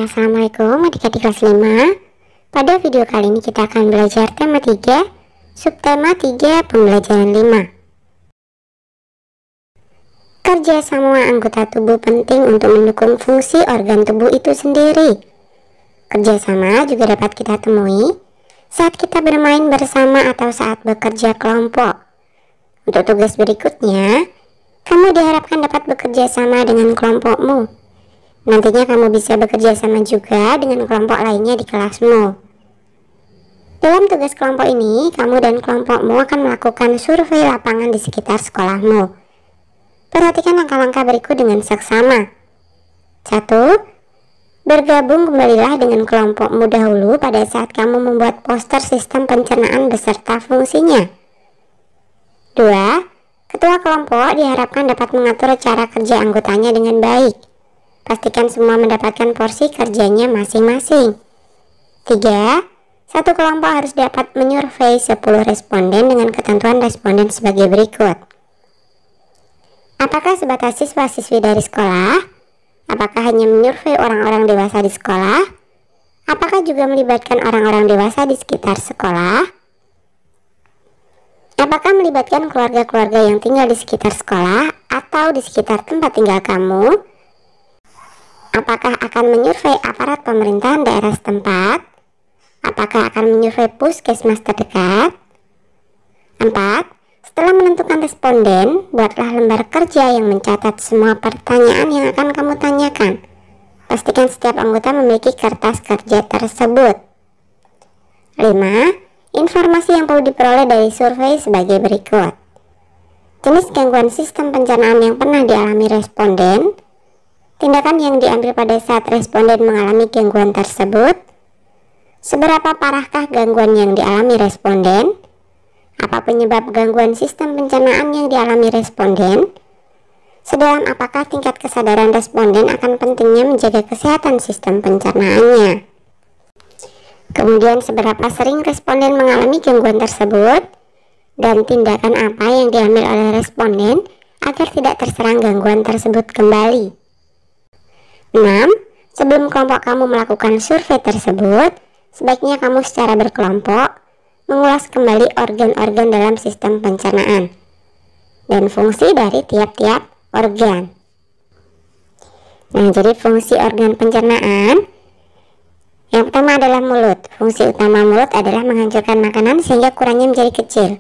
Assalamualaikum adik-adik kelas 5. Pada video kali ini kita akan belajar tema 3, subtema 3 pembelajaran 5. Kerja semua anggota tubuh penting untuk mendukung fungsi organ tubuh itu sendiri. Kerjasama juga dapat kita temui saat kita bermain bersama atau saat bekerja kelompok. Untuk tugas berikutnya, kamu diharapkan dapat bekerja sama dengan kelompokmu. Nantinya kamu bisa bekerja sama juga dengan kelompok lainnya di kelasmu. Dalam tugas kelompok ini, kamu dan kelompokmu akan melakukan survei lapangan di sekitar sekolahmu. Perhatikan langkah-langkah berikut dengan seksama. 1. Bergabung kembalilah dengan kelompokmu dahulu pada saat kamu membuat poster sistem pencernaan beserta fungsinya. 2. Ketua kelompok diharapkan dapat mengatur cara kerja anggotanya dengan baik. Pastikan semua mendapatkan porsi kerjanya masing-masing. 3. Satu kelompok harus dapat menyurvei 10 responden dengan ketentuan responden sebagai berikut. Apakah sebatas siswa-siswi dari sekolah? Apakah hanya menyurvei orang-orang dewasa di sekolah? Apakah juga melibatkan orang-orang dewasa di sekitar sekolah? Apakah melibatkan keluarga-keluarga yang tinggal di sekitar sekolah atau di sekitar tempat tinggal kamu? Apakah akan menyurvei aparat pemerintahan daerah setempat? Apakah akan menyurvei puskesmas terdekat? 4. Setelah menentukan responden, buatlah lembar kerja yang mencatat semua pertanyaan yang akan kamu tanyakan. Pastikan setiap anggota memiliki kertas kerja tersebut. 5. Informasi yang perlu diperoleh dari survei sebagai berikut. Jenis gangguan sistem pencernaan yang pernah dialami responden. Tindakan yang diambil pada saat responden mengalami gangguan tersebut. Seberapa parahkah gangguan yang dialami responden? Apa penyebab gangguan sistem pencernaan yang dialami responden? Sedalam apakah tingkat kesadaran responden akan pentingnya menjaga kesehatan sistem pencernaannya? Kemudian seberapa sering responden mengalami gangguan tersebut? Dan tindakan apa yang diambil oleh responden agar tidak terserang gangguan tersebut kembali? 6. Sebelum kelompok kamu melakukan survei tersebut, sebaiknya kamu secara berkelompok mengulas kembali organ-organ dalam sistem pencernaan dan fungsi dari tiap-tiap organ. Nah, jadi fungsi organ pencernaan yang pertama adalah mulut. Fungsi utama mulut adalah menghancurkan makanan sehingga ukurannya menjadi kecil.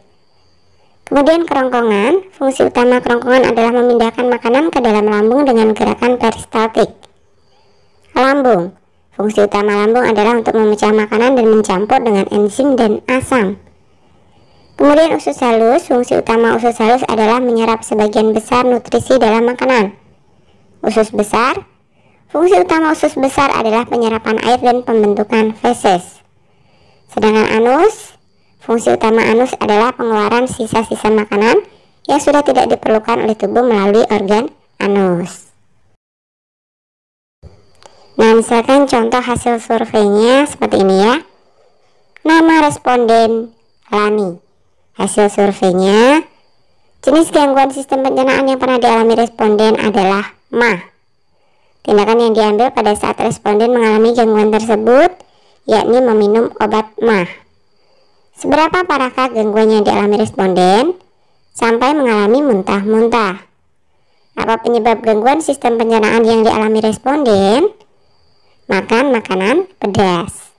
Kemudian kerongkongan. Fungsi utama kerongkongan adalah memindahkan makanan ke dalam lambung dengan gerakan peristaltik. Lambung. Fungsi utama lambung adalah untuk memecah makanan dan mencampur dengan enzim dan asam. Kemudian usus halus. Fungsi utama usus halus adalah menyerap sebagian besar nutrisi dalam makanan. Usus besar. Fungsi utama usus besar adalah penyerapan air dan pembentukan feses. Sedangkan anus. Fungsi utama anus adalah pengeluaran sisa-sisa makanan yang sudah tidak diperlukan oleh tubuh melalui organ anus. Nah, misalkan contoh hasil surveinya seperti ini ya. Nama responden Lani. Hasil surveinya, jenis gangguan sistem pencernaan yang pernah dialami responden adalah MAH. Tindakan yang diambil pada saat responden mengalami gangguan tersebut, yakni meminum obat MAH. Seberapa parahkah gangguan yang dialami responden? Sampai mengalami muntah-muntah. Apa penyebab gangguan sistem pencernaan yang dialami responden? Makan makanan pedas.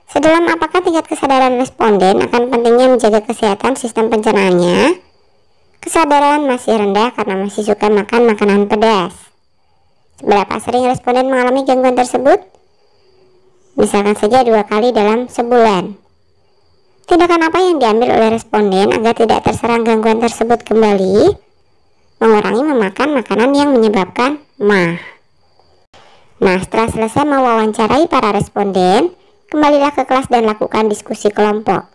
Sedalam apakah tingkat kesadaran responden akan pentingnya menjaga kesehatan sistem pencernaannya? Kesadaran masih rendah karena masih suka makan makanan pedas. Seberapa sering responden mengalami gangguan tersebut? Misalkan saja 2 kali dalam sebulan. Tindakan apa yang diambil oleh responden agar tidak terserang gangguan tersebut kembali? Mengurangi memakan makanan yang menyebabkan MAH. Nah, setelah selesai mewawancarai para responden, kembalilah ke kelas dan lakukan diskusi kelompok.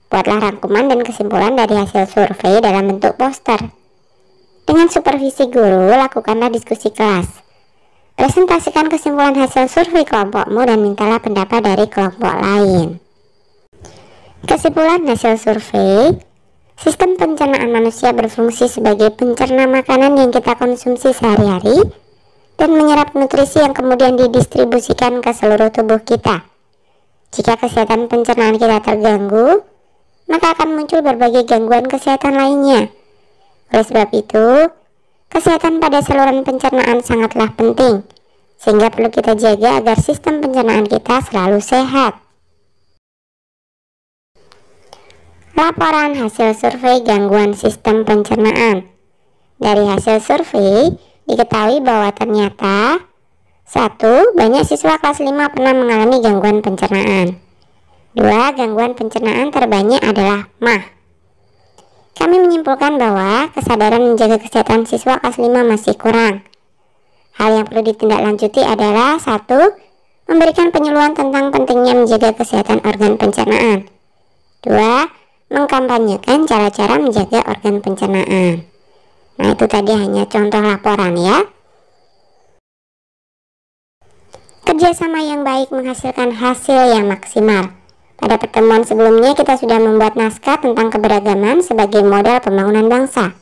Buatlah rangkuman dan kesimpulan dari hasil survei dalam bentuk poster. Dengan supervisi guru, lakukanlah diskusi kelas. Presentasikan kesimpulan hasil survei kelompokmu dan mintalah pendapat dari kelompok lain. Kesimpulan hasil survei, sistem pencernaan manusia berfungsi sebagai pencerna makanan yang kita konsumsi sehari-hari dan menyerap nutrisi yang kemudian didistribusikan ke seluruh tubuh kita. Jika kesehatan pencernaan kita terganggu, maka akan muncul berbagai gangguan kesehatan lainnya. Oleh sebab itu, kesehatan pada saluran pencernaan sangatlah penting, sehingga perlu kita jaga agar sistem pencernaan kita selalu sehat. Laporan hasil survei gangguan sistem pencernaan. Dari hasil survei, diketahui bahwa ternyata 1. Banyak siswa kelas 5 pernah mengalami gangguan pencernaan. 2. Gangguan pencernaan terbanyak adalah MAH. Kami menyimpulkan bahwa kesadaran menjaga kesehatan siswa kelas 5 masih kurang. Hal yang perlu ditindaklanjuti adalah 1. Memberikan penyuluhan tentang pentingnya menjaga kesehatan organ pencernaan. 2. Mengkampanyekan cara-cara menjaga organ pencernaan. Nah, itu tadi hanya contoh laporan ya. Kerjasama yang baik menghasilkan hasil yang maksimal. Pada pertemuan sebelumnya kita sudah membuat naskah tentang keberagaman sebagai modal pembangunan bangsa.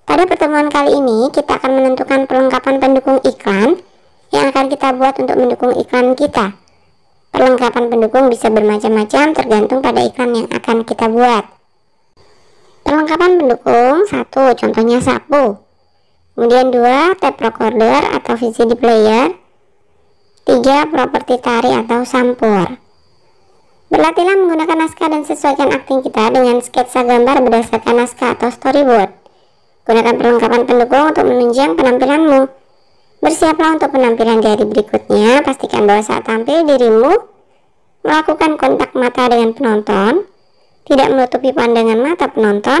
Pada pertemuan kali ini kita akan menentukan perlengkapan pendukung iklan yang akan kita buat untuk mendukung iklan kita. Perlengkapan pendukung bisa bermacam-macam tergantung pada iklan yang akan kita buat. Perlengkapan pendukung 1. Contohnya sapu. Kemudian 2. Tape recorder atau VCD player. 3. Properti tari atau sampur. Berlatihlah menggunakan naskah dan sesuaikan akting kita dengan sketsa gambar berdasarkan naskah atau storyboard. Gunakan perlengkapan pendukung untuk menunjang penampilanmu. Bersiaplah untuk penampilan di hari berikutnya. Pastikan bahwa saat tampil dirimu melakukan kontak mata dengan penonton, tidak menutupi pandangan mata penonton,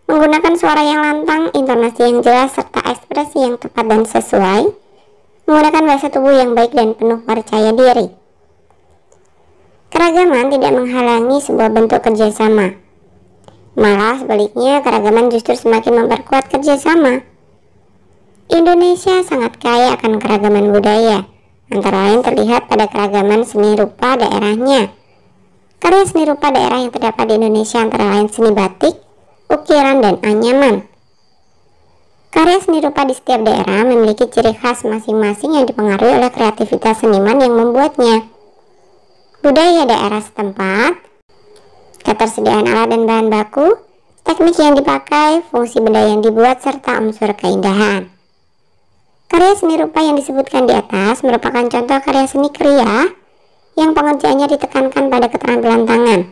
menggunakan suara yang lantang, intonasi yang jelas, serta ekspresi yang tepat dan sesuai, menggunakan bahasa tubuh yang baik dan penuh percaya diri. Keragaman tidak menghalangi sebuah bentuk kerjasama. Malah sebaliknya, keragaman justru semakin memperkuat kerjasama. Indonesia sangat kaya akan keragaman budaya, antara lain terlihat pada keragaman seni rupa daerahnya. Karya seni rupa daerah yang terdapat di Indonesia antara lain seni batik, ukiran, dan anyaman. Karya seni rupa di setiap daerah memiliki ciri khas masing-masing yang dipengaruhi oleh kreativitas seniman yang membuatnya. Budaya daerah setempat, ketersediaan alat dan bahan baku, teknik yang dipakai, fungsi benda yang dibuat, serta unsur keindahan. Karya seni rupa yang disebutkan di atas merupakan contoh karya seni kriya yang pengerjaannya ditekankan pada keterampilan tangan.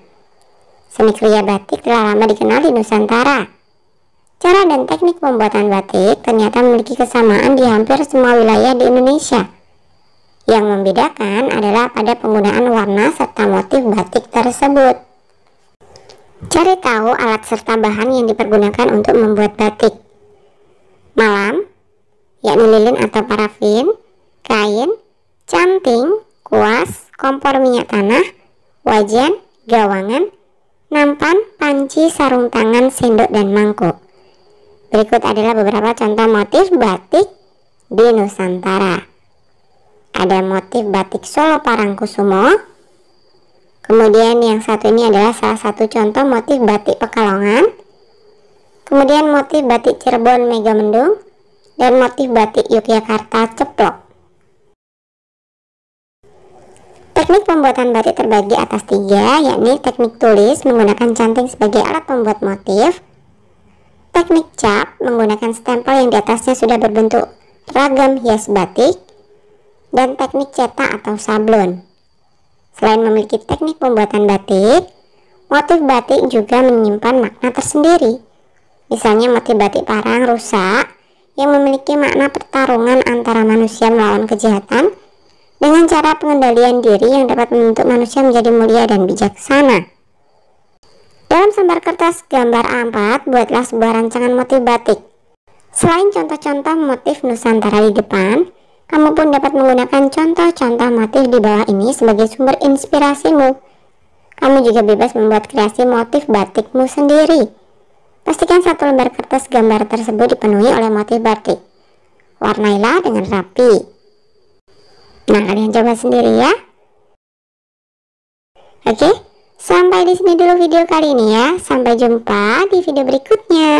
Seni kriya batik telah lama dikenal di Nusantara. Cara dan teknik pembuatan batik ternyata memiliki kesamaan di hampir semua wilayah di Indonesia. Yang membedakan adalah pada penggunaan warna serta motif batik tersebut. Cari tahu alat serta bahan yang dipergunakan untuk membuat batik. Malam, yakni lilin atau parafin, kain, canting, kuas, kompor minyak tanah, wajan, gawangan, nampan, panci, sarung tangan, sendok, dan mangkuk. Berikut adalah beberapa contoh motif batik di Nusantara. Ada motif batik Solo Parangkusumo. Kemudian yang satu ini adalah salah satu contoh motif batik Pekalongan. Kemudian motif batik Cirebon Megamendung. Dan motif batik Yogyakarta Ceplok. Teknik pembuatan batik terbagi atas 3, yakni teknik tulis menggunakan canting sebagai alat pembuat motif, teknik cap menggunakan stempel yang di atasnya sudah berbentuk ragam hias batik, dan teknik cetak atau sablon. Selain memiliki teknik pembuatan batik, motif batik juga menyimpan makna tersendiri. Misalnya motif batik parang rusak yang memiliki makna pertarungan antara manusia melawan kejahatan dengan cara pengendalian diri yang dapat membentuk manusia menjadi mulia dan bijaksana. Dalam selembar kertas gambar A4, buatlah sebuah rancangan motif batik. Selain contoh-contoh motif Nusantara di depan, kamu pun dapat menggunakan contoh-contoh motif di bawah ini sebagai sumber inspirasimu. Kamu juga bebas membuat kreasi motif batikmu sendiri. Pastikan satu lembar kertas gambar tersebut dipenuhi oleh motif batik. Warnailah dengan rapi. Nah, kalian coba sendiri ya. Oke, sampai di sini dulu video kali ini ya. Sampai jumpa di video berikutnya.